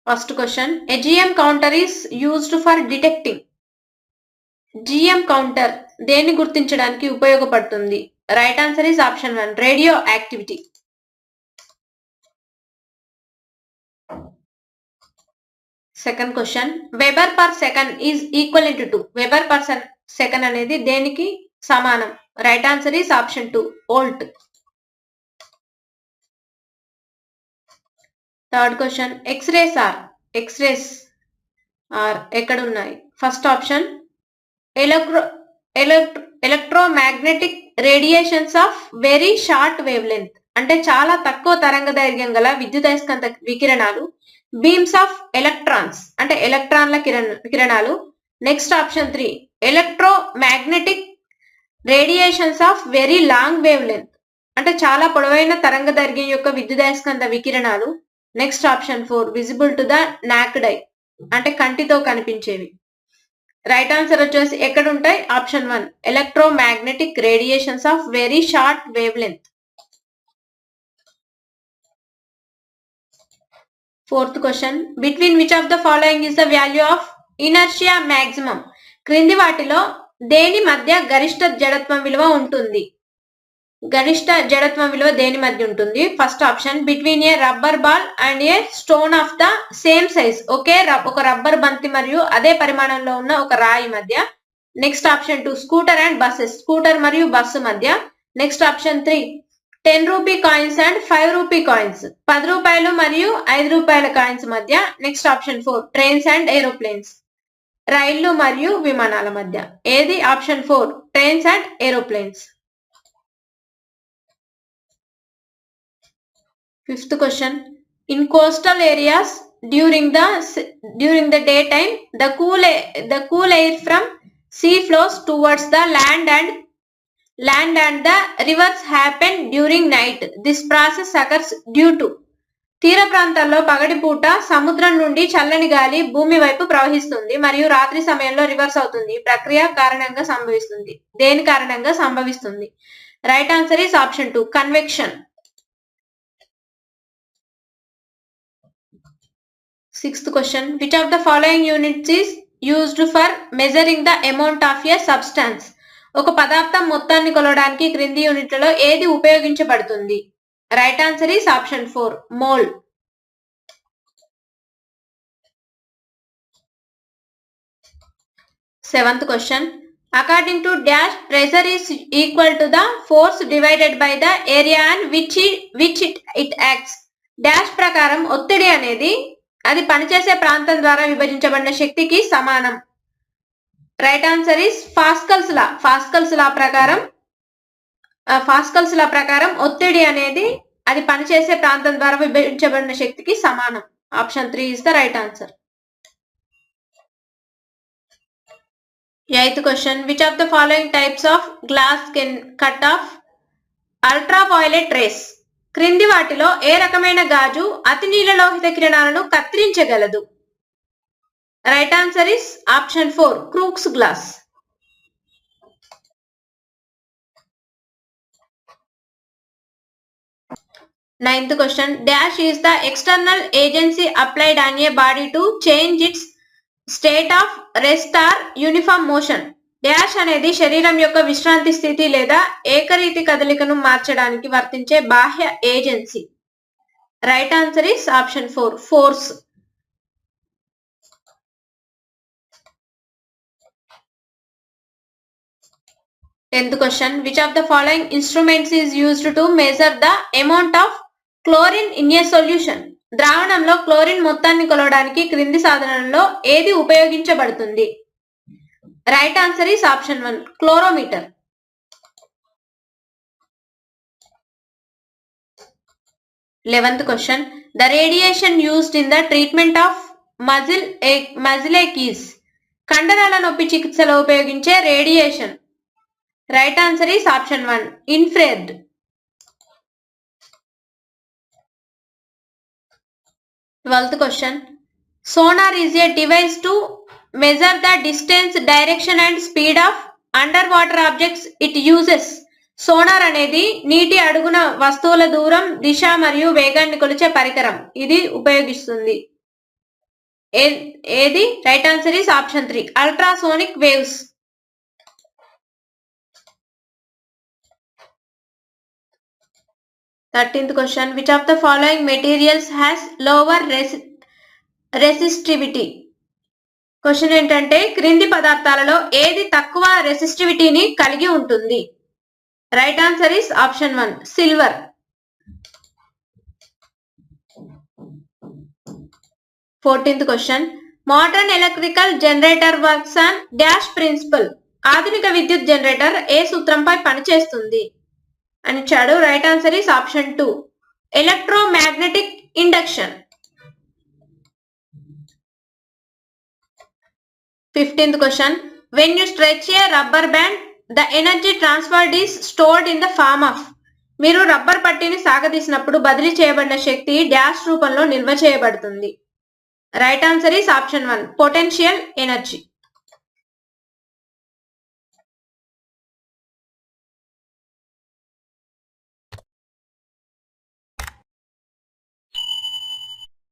First question, a GM counter is used for detecting. GM counter దేన్ని గుర్తించడానికి ఉపయోగపడుతుంది? Right answer is option 1, radio activity. Second question, weber per second is equal to weber per second అనేది దేనికి సమానం? Right answer is option 2, volt. Third question, x rays are ఎక్కడ ఉన్నాయి? First option, electromagnetic radiations of very short wave length, అంటే చాలా తక్కువ తరంగ దైర్ఘ్యం గల విద్యుదయస్కాంత వికిరణాలు. బీమ్స్ ఆఫ్ ఎలక్ట్రాన్స్, అంటే ఎలక్ట్రాన్ల కిరణాలు. Next option 3, electromagnetic radiations of very long wave length, అంటే చాలా పొడవైన తరంగ దైర్ఘ్యం యొక్క విద్యుదయస్కాంత వికిరణాలు. Next option 4, visible to the naked eye, అంటే కంటితో కనిపించేవి. రైట్ ఆన్సర్ వచ్చేసి ఎక్కడ ఉంటాయి? Option 1, electromagnetic radiations of very short wave length. Fourth question, between which of the following is the value of inertia maximum. క్రింది వాటిలో దేని మధ్య గరిష్ట జడత్వం విలువ ఉంటుంది? గరిష్ట జడత్వం విలువ దేని మధ్య ఉంటుంది? First option, between A rubber ball and A stone of the same size, ఒక రబ్బర్ బంతి మరియు అదే పరిమాణంలో ఉన్న ఒక రాయి మధ్య. Next option 2, scooter and buses, scooter మరియు బస్సు మధ్య. Next option 3, 10 rupee coins and 5 rupee coins, 10 రూపాయలు మరియు 5 రూపాయల కాయిన్స్ మధ్య. Next option 4, trains and aeroplanes, రైళ్లు మరియు విమానాల మధ్య. ఏది? Option 4, trains and aeroplanes. Fifth question, in coastal areas during the day time the cool air from see flows towards the land and the rivers happen during night. This process occurs due to. తీర ప్రాంతాల్లో పగటిపూట సముద్రం నుండి చల్లని గాలి భూమి వైపు ప్రవహిస్తుంది మరియు రాత్రి సమయంలో రివర్స్ అవుతుంది. ప్రక్రియ కారణంగా సంభవిస్తుంది. దేని కారణంగా సంభవిస్తుంది? Right answer is option 2, convection. Sixth question, which of the following units is used for measuring the amount of a substance. ఒక పదార్థం మొత్తాన్ని కొలవడానికి క్రింది యూనిట్లలో ఏది ఉపయోగించబడుతుంది? Right answer is option 4, mole. Seventh question, according to dash pressure is equal to the force divided by the area and which it acts. Dash ప్రకారం ఒత్తిడి అనేది అది పనిచేసే ప్రాంతం ద్వారా విభజించబడిన శక్తికి సమానం. రైట్ ఆన్సర్ ఈస్ పాస్కల్స్ లా ప్రకారం ఒత్తిడి అనేది అది పనిచేసే ప్రాంతం ద్వారా విభజించబడిన శక్తికి సమానం. Option 3 is the right answer. Eighth question, which of the following types of glass can cut off ultraviolet rays. క్రింది వాటిలో ఏ రకమైన గాజు అతి నీలలోహిత కిరణాలను కత్తిరించగలదు? Right answer is option 4, Crookes glass. Ninth question, dash is the external agency applied on a body to change its state of rest or uniform motion. Dash అనేది శరీరం యొక్క విశ్రాంతి స్థితి లేదా ఏకరీతి కదలికను మార్చడానికి వర్తించే బాహ్య agency. Right answer is option 4, force. 10th question, which of the following instruments is used to measure the amount of chlorine in a solution? ద్రావణంలో క్లోరిన్ మొత్తాన్ని కొలవడానికి క్రింది సాధనంలో ఏది ఉపయోగించబడుతుంది? Right answer is option 1, chlorometer. 11th question, the radiation used in the treatment of muscle ache is. కండరాల నొప్పి చికిత్సలో ఉపయోగించే radiation. Right answer is option 1, infrared. 12th question, sonar is a device to measure the distance, direction and speed of underwater objects it uses. Sonar అనేది నీటి అడుగున వస్తువుల దూరం, దిశ మరియు వేగాన్ని కొలిచే పరికరం. ఇది ఉపయోగిస్తుంది. ఏది? Right answer is option 3, ultrasonic waves. 13th question, which of the following materials has lower resistivity? Question ఏంటంటే క్రింది పదార్థాలలో ఏది తక్కువ రెసిస్టివిటీని కలిగి ఉంటుంది? Right answer is option 1, silver. 14th question, modern electrical generator works on dash principle. ఆధునిక విద్యుత్ జనరేటర్ ఏ సూత్రంపై పనిచేస్తుంది అని ఇచ్చాడు. Right answer is option 2, electromagnetic induction. 15th question, when you stretch a rubber band, the energy transferred is stored in the form of. మీరు rubber పట్టీని సాగదీసినప్పుడు బదిలీ చేయబడిన శక్తి డాష్ రూపంలో నిల్వ చేయబడుతుంది. Right answer is option 1, potential energy.